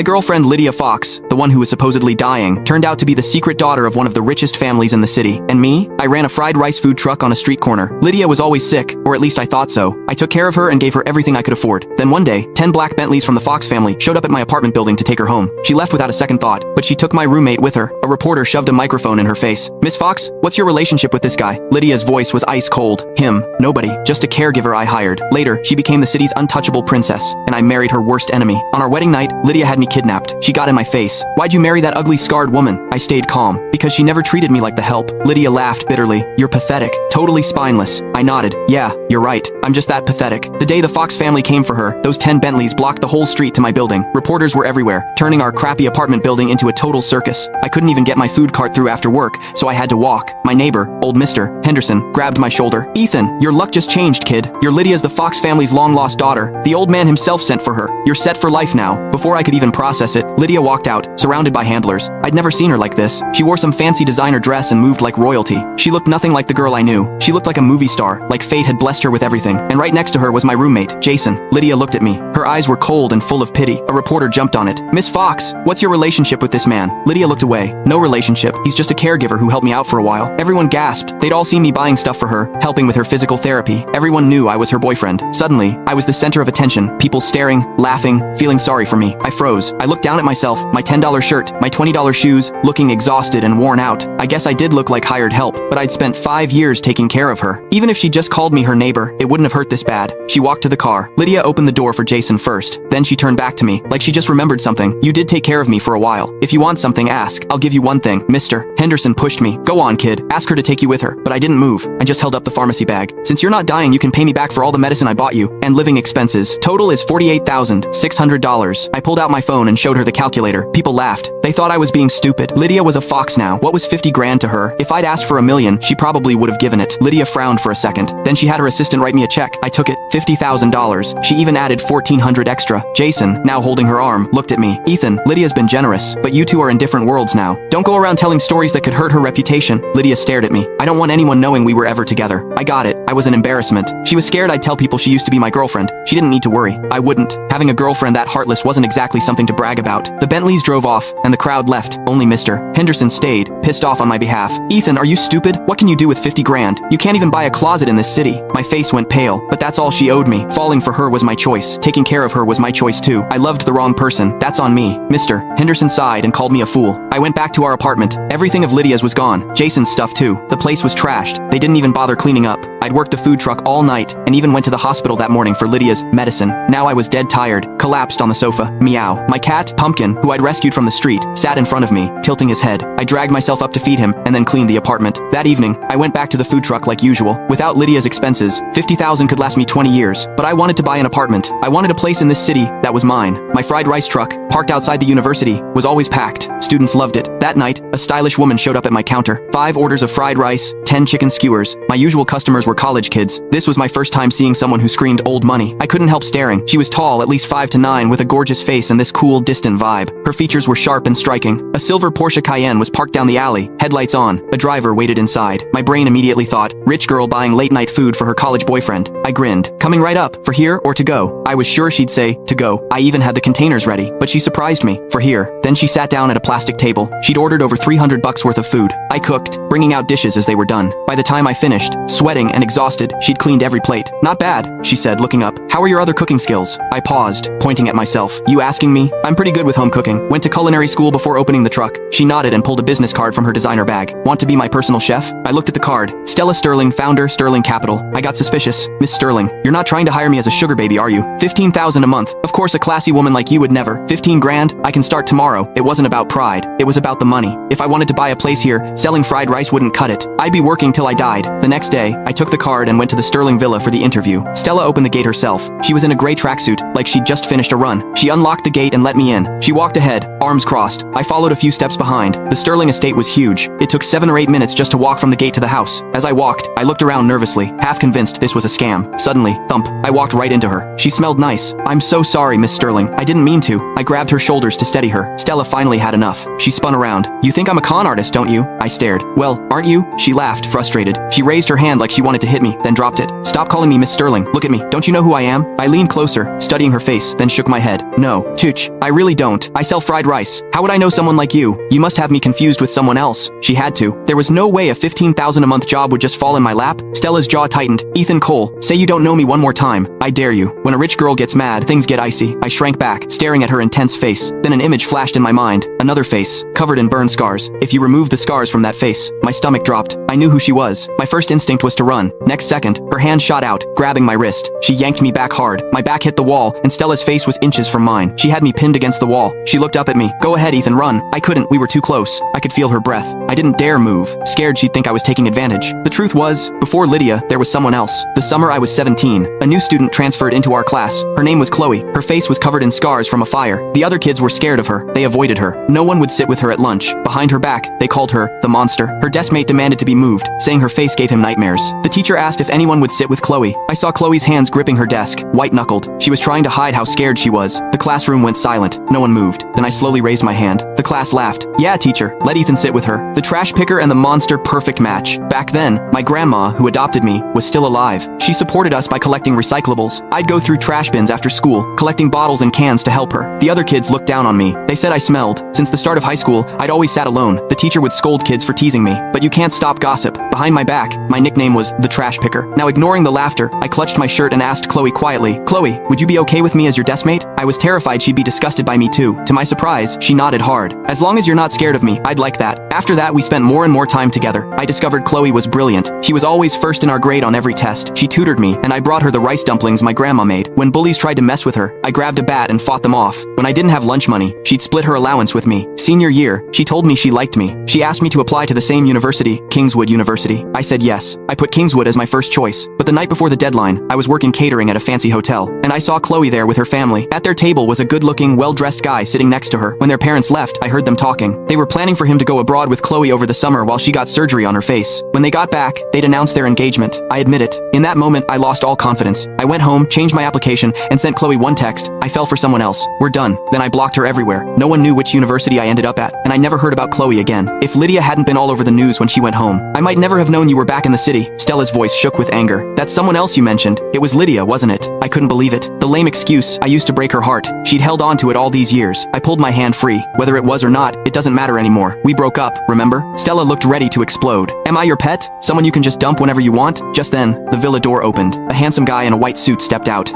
My girlfriend Lydia Fox, the one who was supposedly dying, turned out to be the secret daughter of one of the richest families in the city. And me? I ran a fried rice food truck on a street corner. Lydia was always sick, or at least I thought so. I took care of her and gave her everything I could afford. Then one day, 10 black Bentleys from the Fox family showed up at my apartment building to take her home. She left without a second thought, but she took my roommate with her. A reporter shoved a microphone in her face. Miss Fox, what's your relationship with this guy? Lydia's voice was ice cold. Him. Nobody. Just a caregiver I hired. Later, she became the city's untouchable princess, and I married her worst enemy. On our wedding night, Lydia had me kidnapped. She got in my face. Why'd you marry that ugly scarred woman? I stayed calm. Because she never treated me like the help. Lydia laughed bitterly. You're pathetic. Totally spineless. I nodded. Yeah, you're right. I'm just that pathetic. The day the Fox family came for her, those 10 Bentleys blocked the whole street to my building. Reporters were everywhere, turning our crappy apartment building into a total circus. I couldn't even get my food cart through after work, so I had to walk. My neighbor, old Mr. Henderson, grabbed my shoulder. Ethan, your luck just changed, kid. Your Lydia's the Fox family's long-lost daughter. The old man himself sent for her. You're set for life now. Before I could even process it, Lydia walked out, surrounded by handlers. I'd never seen her like this. She wore some fancy designer dress and moved like royalty. She looked nothing like the girl I knew. She looked like a movie star, like fate had blessed her with everything. And right next to her was my roommate, Jason. Lydia looked at me. Her eyes were cold and full of pity. A reporter jumped on it. Miss Fox, what's your relationship with this man? Lydia looked away. No relationship. He's just a caregiver who helped me out for a while. Everyone gasped. They'd all seen me buying stuff for her, helping with her physical therapy. Everyone knew I was her boyfriend. Suddenly, I was the center of attention. People staring, laughing, feeling sorry for me. I froze. I looked down at myself, my $10 shirt, my $20 shoes, looking exhausted and worn out. I guess I did look like hired help, but I'd spent 5 years taking care of her. Even if she just called me her neighbor, it wouldn't have hurt this bad. She walked to the car. Lydia opened the door for Jason first. Then she turned back to me, like she just remembered something. You did take care of me for a while. If you want something, ask. I'll give you one thing. Mr. Henderson pushed me. Go on, kid. Ask her to take you with her. But I didn't move. I just held up the pharmacy bag. Since you're not dying, you can pay me back for all the medicine I bought you, and living expenses. Total is $48,600. I pulled out my phone and showed her the calculator. People laughed. They thought I was being stupid. Lydia was a Fox now. What was 50 grand to her? If I'd asked for $1 million, she probably would have given it. Lydia frowned for a second. Then she had her assistant write me a check. I took it. $50,000. She even added $1,400 extra. Jason, now holding her arm, looked at me. Ethan, Lydia's been generous, but you two are in different worlds now. Don't go around telling stories that could hurt her reputation. Lydia stared at me. I don't want anyone knowing we were ever together. I got it. I was an embarrassment. She was scared I'd tell people she used to be my girlfriend. She didn't need to worry. I wouldn't. Having a girlfriend that heartless wasn't exactly something to brag about. The Bentleys drove off, and the crowd left. Only Mr. Henderson stayed, pissed off on my behalf. Ethan, are you stupid? What can you do with 50 grand? You can't even buy a closet in this city. My face went pale, but that's all she owed me. Falling for her was my choice. Taking care of her was my choice too. I loved the wrong person. That's on me. Mr. Henderson sighed and called me a fool. I went back to our apartment. Everything of Lydia's was gone. Jason's stuff too. The place was trashed. They didn't even bother cleaning up. I'd worked the food truck all night, and even went to the hospital that morning for Lydia's medicine. Now I was dead tired, collapsed on the sofa. Meow. My cat, Pumpkin, who I'd rescued from the street, sat in front of me, tilting his head. I dragged myself up to feed him, and then cleaned the apartment. That evening, I went back to the food truck like usual. Without Lydia's expenses, $50,000 could last me 20 years. But I wanted to buy an apartment. I wanted a place in this city that was mine. My fried rice truck, parked outside the university, was always packed. Students loved it. That night, a stylish woman showed up at my counter. 5 orders of fried rice, 10 chicken skewers. My usual customers were college kids. This was my first time seeing someone who screamed old money. I couldn't help staring. She was tall, at least 5 to 9, with a gorgeous face and this cool, distant vibe. Her features were sharp and striking. A silver Porsche Cayenne was parked down the alley, headlights on. A driver waited inside. My brain immediately thought, rich girl buying late-night food for her college boyfriend. I grinned. Coming right up, for here or to go? I was sure she'd say, to go. I even had the containers ready, but she surprised me. For here. Then she sat down at a plastic table. She'd ordered over $300 worth of food. I cooked, bringing out dishes as they were done. By the time I finished, sweating and exhausted, she'd cleaned every plate. Not bad, she said, looking up. How are your other cooking skills? I paused, pointing at myself. You asking me? I'm pretty good with home cooking. Went to culinary school before opening the truck. She nodded and pulled a business card from her designer bag. Want to be my personal chef? I looked at the card. Stella Sterling, founder, Sterling Capital. I got suspicious. Miss Sterling, you're not trying to hire me as a sugar baby, are you? $15,000 a month. Of course, a classy woman like you would never. 15 grand? I can start tomorrow. It wasn't about pride. It was about the money. If I wanted to buy a place here, selling fried rice wouldn't cut it. I'd be working till I died. The next day, I took the card and went to the Sterling Villa for the interview. Stella opened the gate herself. She was in a gray tracksuit, like she'd just finished a run. She unlocked the gate and let me in. She walked ahead, arms crossed. I followed a few steps behind. The Sterling estate was huge. It took 7 or 8 minutes just to walk from the gate to the house. As I walked, I looked around nervously, half convinced this was a scam. Suddenly, thump, I walked right into her. She smelled nice. I'm so sorry, Miss Sterling. I didn't mean to. I grabbed her shoulders to steady her. Stella finally had enough. She spun around. You think I'm a con artist, don't you? I stared. Well, aren't you? She laughed, frustrated. She raised her hand like she wanted to to hit me, then dropped it. Stop calling me Miss Sterling. Look at me. Don't you know who I am? I leaned closer, studying her face, then shook my head. No, Tooch, I really don't. I sell fried rice. How would I know someone like you? You must have me confused with someone else. She had to. There was no way a $15,000 a month job would just fall in my lap. Stella's jaw tightened. Ethan Cole, say you don't know me one more time. I dare you. When a rich girl gets mad, things get icy. I shrank back, staring at her intense face. Then an image flashed in my mind. Another face, covered in burn scars. If you remove the scars from that face, my stomach dropped. I knew who she was. My first instinct was to run. Next second, her hand shot out, grabbing my wrist. She yanked me back hard. My back hit the wall, and Stella's face was inches from mine. She had me pinned against the wall. She looked up at me. Go ahead, Ethan, run. I couldn't. We were too close. I could feel her breath. I didn't dare move, scared she'd think I was taking advantage. The truth was, before Lydia, there was someone else. The summer I was 17, a new student transferred into our class. Her name was Chloe. Her face was covered in scars from a fire. The other kids were scared of her. They avoided her. No one would sit with her at lunch. Behind her back, they called her the monster. Her deskmate demanded to be moved, saying her face gave him nightmares. The teacher asked if anyone would sit with Chloe. I saw Chloe's hands gripping her desk, white-knuckled. She was trying to hide how scared she was. The classroom went silent. No one moved. Then I slowly raised my hand. The class laughed. Yeah, teacher, let Ethan sit with her. The trash picker and the monster, perfect match. Back then, my grandma, who adopted me, was still alive. She supported us by collecting recyclables. I'd go through trash bins after school, collecting bottles and cans to help her. The other kids looked down on me. They said I smelled. Since the start of high school, I'd always sat alone. The teacher would scold kids for teasing me. But you can't stop gossip. Behind my back, my nickname was the trash picker. Now ignoring the laughter, I clutched my shirt and asked Chloe quietly, Chloe, would you be okay with me as your deskmate? I was terrified she'd be disgusted by me too. To my surprise, she nodded hard. As long as you're not scared of me, I'd like that. After that, we spent more and more time together. I discovered Chloe was brilliant. She was always first in our grade on every test. She tutored me, and I brought her the rice dumplings my grandma made. When bullies tried to mess with her, I grabbed a bat and fought them off. When I didn't have lunch money, she'd split her allowance with me. Senior year, she told me she liked me. She asked me to apply to the same university, Kingswood University. I said yes. I put Kingswood as my first choice. But the night before the deadline, I was working catering at a fancy hotel, and I saw Chloe there with her family. At their table was a good-looking, well-dressed guy sitting next to her. When their parents left, I heard them talking. They were planning for him to go abroad with Chloe over the summer while she got surgery on her face. When they got back, they'd announced their engagement. I admit it. In that moment, I lost all confidence. I went home, changed my application, and sent Chloe one text. I fell for someone else. We're done. Then I blocked her everywhere. No one knew which university I ended up at, and I never heard about Chloe again. If Lydia hadn't been all over the news when she went home, I might never have known you were back in the city. Stella's voice shook with anger. That's someone else you mentioned. It was Lydia, wasn't it? I couldn't believe it. The lame excuse. I used to break her heart. She'd held on to it all these years. I pulled my hand free. Whether it was or not, it doesn't matter anymore. We broke up, remember? Stella looked ready to explode. Am I your pet? Someone you can just dump whenever you want? Just then, the villa door opened. A handsome guy in a white suit stepped out.